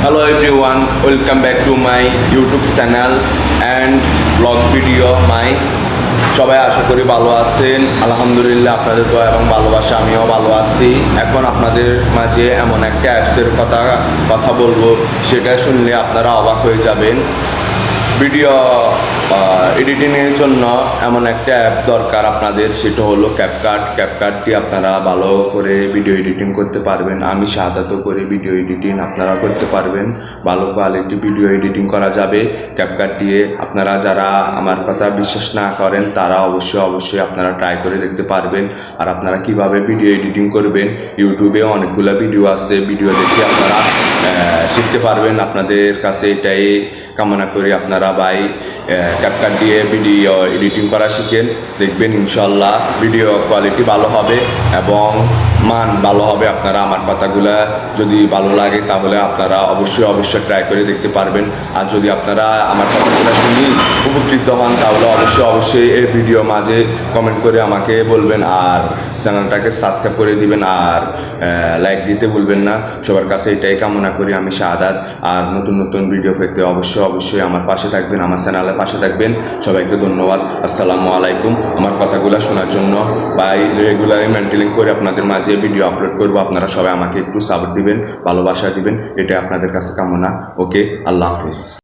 Hello everyone, welcome back to my YouTube channel and vlog video my সবাই আশা করি ভালো আছেন। আলহামদুলিল্লাহ আপনাদের দোয়া এবং ভালোবাসা আমিও ভালো আছি। এখন আপনাদের মাঝে এমন একটা অ্যাপসের কথা বলবো, সেটা শুনলে আপনারা অবাক হয়ে যাবেন। ভিডিও এডিটিংয়ের জন্য এমন একটা অ্যাপ দরকার আপনাদের, সেটা হলো ক্যাপকাটটি আপনারা ভালো করে ভিডিও এডিটিং করতে পারবেন। আমি সাধারণত করে ভিডিও এডিটিং আপনারা করতে পারবেন, ভালো কোয়ালিটি ভিডিও এডিটিং করা যাবে ক্যাপকাট দিয়ে। আপনারা যারা আমার কথা বিশ্বাস না করেন তারা অবশ্যই আপনারা ট্রাই করে দেখতে পারবেন। আর আপনারা কিভাবে ভিডিও এডিটিং করবেন, ইউটিউবে অনেকগুলো ভিডিও আছে, ভিডিও দেখে আপনারা শিখতে পারবেন। আপনাদের কাছে এটাই কামনা করি আপনারা ভাই ক্যাপকাট দিয়ে ভিডিও এডিটিং করা শিখেন, দেখবেন ইনশাল্লাহ ভিডিও কোয়ালিটি ভালো হবে এবং মান ভালো হবে। আপনারা আমার কথাগুলা যদি ভালো লাগে তাহলে আপনারা অবশ্যই ট্রাই করে দেখতে পারবেন। আর যদি আপনারা আমার কথাগুলো শুনি উপকৃত হন তাহলে অবশ্যই এই ভিডিও মাঝে কমেন্ট করে আমাকে বলবেন, আর চ্যানেলটাকে সাবস্ক্রাইব করে দিবেন, আর লাইক দিতে ভুলবেন না। সবার কাছে এটাই কামনা করি আমি শাহাদাত। আর নতুন ভিডিও পেতে অবশ্যই আমার পাশে থাকবেন, আমার চ্যানেলের পাশে থাকবেন। সবাইকে ধন্যবাদ। আসসালামু আলাইকুম। আমার কথাগুলো শোনার জন্য বাই রেগুলারলি মেনটেন করে আপনাদের মাঝে ভিডিও আপলোড করবো। আপনারা সবাই আমাকে একটু সাপোর্ট দিবেন, ভালোবাসা দিবেন, এটা আপনাদের কাছে কামনা। ওকে, আল্লাহ হাফিজ।